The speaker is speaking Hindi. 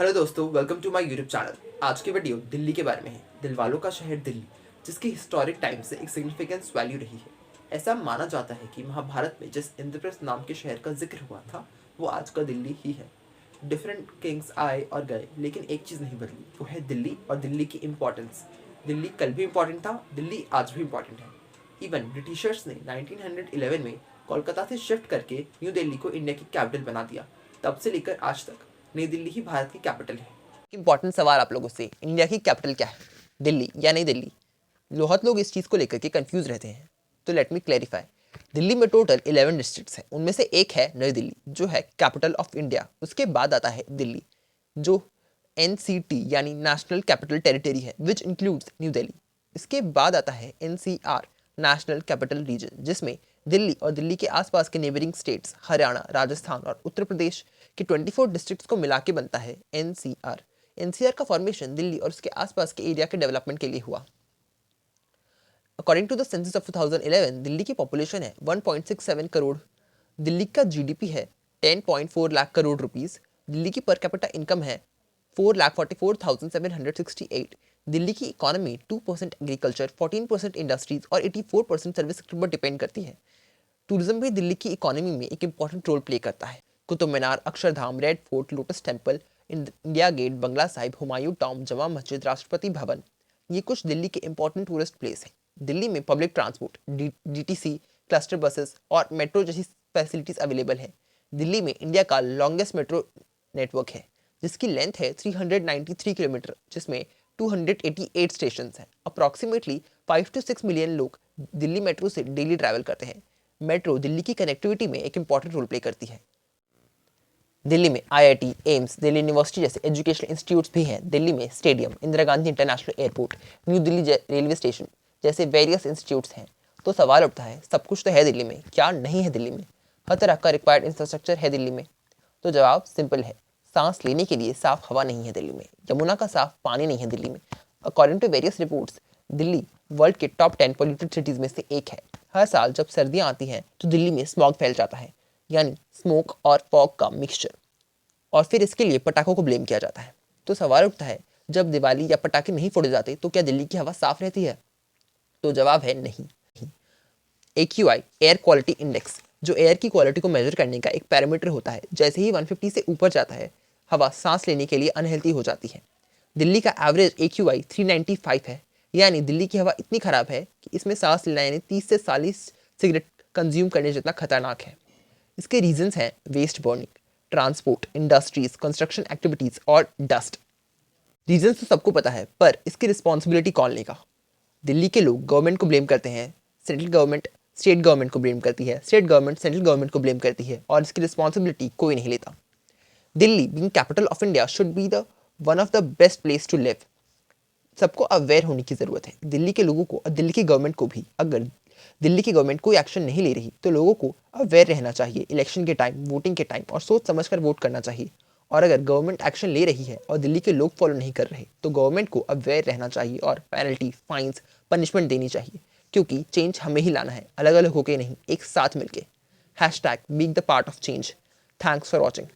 हेलो दोस्तों, welcome to my YouTube channel. आज की वीडियो दिल्ली के बारे में है। दिल वालों का शहर दिल्ली, जिसकी हिस्टोरिक टाइम से एक सिग्निफिकेंस वैल्यू रही है। ऐसा माना जाता है कि महाभारत में जिस इंद्रप्रस्थ नाम के शहर का जिक्र हुआ था, वो आज का दिल्ली ही है। डिफरेंट किंग्स आए और गए, लेकिन एक चीज़ नहीं बदली, वो है दिल्ली और दिल्ली की इम्पोर्टेंस। दिल्ली कल भी इम्पोर्टेंट था, दिल्ली आज भी इम्पोर्टेंट है। इवन ब्रिटिशर्स ने 1911 में कोलकाता से शिफ्ट करके न्यू दिल्ली को इंडिया की कैपिटल बना दिया। तब से लेकर आज तक नई दिल्ली ही भारत की कैपिटल है। इंपॉर्टेंट सवाल आप लोगों से, इंडिया की कैपिटल क्या है, दिल्ली या नई दिल्ली? बहुत लोग इस चीज़ को लेकर के कंफ्यूज रहते हैं, तो लेट मी क्लैरिफाई। दिल्ली में टोटल 11 डिस्ट्रिक्ट्स हैं, उनमें से एक है नई दिल्ली जो है कैपिटल ऑफ इंडिया। उसके बाद आता है दिल्ली जो एनसीटी यानी नेशनल कैपिटल टेरिटरी है, विच इंक्लूड्स न्यू दिल्ली। इसके बाद आता है एनसीआर नेशनल कैपिटल रीजन, जिसमें दिल्ली और दिल्ली के आसपास के नेबरिंग स्टेट्स हरियाणा, राजस्थान और उत्तर प्रदेश के 24 डिस्ट्रिक्ट्स को मिला के बनता है एनसीआर। एनसीआर का फॉर्मेशन दिल्ली और उसके आसपास के एरिया के डेवलपमेंट के लिए हुआ। According to the census of 2011, Delhi की पॉपुलेशन है 1.67 करोड़। दिल्ली का जीडीपी है 10.4 लाख करोड़ रुपीस। दिल्ली की पर कैपिटा इनकम है 4,44,768। दिल्ली की इकोनॉमी 2% एग्रीकल्चर, 14% इंडस्ट्रीज और 84% सर्विस सेक्टर पर डिपेंड करती है। टूरिज्म भी दिल्ली की इकोनॉमी में एक इंपॉर्टेंट रोल प्ले करता है। Qutub Minar, Akshardham, Red Fort, Lotus Temple, India Gate, Bangla Sahib, Humayun Tomb, Jama Masjid, Rashtrapati Bhavan, ये कुछ दिल्ली के इंपॉर्टेंट टूरिस्ट प्लेस हैं। दिल्ली में public transport, DTC, cluster buses और मेट्रो जैसी फैसिलिटीज अवेलेबल है। दिल्ली में इंडिया का लॉन्गेस्ट मेट्रो नेटवर्क है, जिसकी लेंथ है 393 किलोमीटर, जिसमें 288 स्टेशन हैं। अप्रॉक्सीमेटली 5 to 6 मिलियन लोग दिल्ली मेट्रो से डेली ट्रैवल करते हैं। मेट्रो दिल्ली की कनेक्टिविटी में एक इंपॉर्टेंट रोल प्ले करती है। दिल्ली में आईआईटी, एम्स, दिल्ली यूनिवर्सिटी जैसे एजुकेशनल इंस्टीट्यूट्स भी हैं। दिल्ली में stadium, Indira Gandhi international airport, new Delhi railway station जैसे वेरियस इंस्टीट्यूट्स हैं। तो सवाल उठता है, सब कुछ तो है दिल्ली में, क्या नहीं है दिल्ली में? हर तरह का रिक्वायर्ड इंफ्रास्ट्रक्चर है दिल्ली में। तो जवाब सिंपल है, सांस लेने के लिए साफ हवा नहीं है दिल्ली में, यमुना का साफ पानी नहीं है दिल्ली में। According to various reports, Delhi world के टॉप 10 पोल्यूटेड सिटीज में से एक है। हर साल जब सर्दियां आती हैं तो दिल्ली में स्मॉग फैल जाता है, यानी स्मोक और फॉग का मिक्सचर, और फिर इसके लिए पटाखों को ब्लेम किया जाता है। तो सवाल उठता है, जब दिवाली या पटाखे नहीं फोड़े जाते तो क्या दिल्ली की हवा साफ रहती है? तो जवाब है नहीं। AQI, एयर क्वालिटी इंडेक्स, जो एयर की क्वालिटी को मेजर करने का एक पैरामीटर होता है, जैसे ही 150 से ऊपर जाता है, हवा सांस लेने के लिए अनहेल्थी हो जाती है। दिल्ली का एवरेज AQI 395 है, यानी दिल्ली की हवा इतनी खराब है कि इसमें सांस लेना यानी 30 से 40 सिगरेट कंज्यूम करने जितना खतरनाक है। इसके रीजंस हैं waste burning, transport, industries, construction activities और डस्ट। रीजंस तो सबको पता है, पर इसकी रिस्पॉन्सिबिलिटी कौन लेगा? दिल्ली के लोग गवर्नमेंट को ब्लेम करते हैं, सेंट्रल गवर्नमेंट स्टेट गवर्नमेंट को ब्लेम करती है, स्टेट गवर्नमेंट सेंट्रल गवर्नमेंट को ब्लेम करती है, और इसकी रिस्पॉन्सिबिलिटी कोई नहीं लेता। Delhi being capital of India should be the one of the best place to live. सबको अवेयर होने की ज़रूरत है, दिल्ली के लोगों को और दिल्ली की गवर्नमेंट को भी। अगर दिल्ली की गवर्नमेंट कोई एक्शन नहीं ले रही तो लोगों को अवेयर रहना चाहिए इलेक्शन के टाइम, वोटिंग के टाइम, और सोच समझकर वोट करना चाहिए। और अगर गवर्नमेंट एक्शन ले रही है और दिल्ली के लोग फॉलो नहीं कर रहे तो गवर्नमेंट को अवेयर रहना चाहिए और पेनल्टी, फाइन्स, पनिशमेंट देनी चाहिए, क्योंकि चेंज हमें ही लाना है, अलग अलग होके नहीं, एक साथ मिलके। #Being the part of change. Thanks for watching.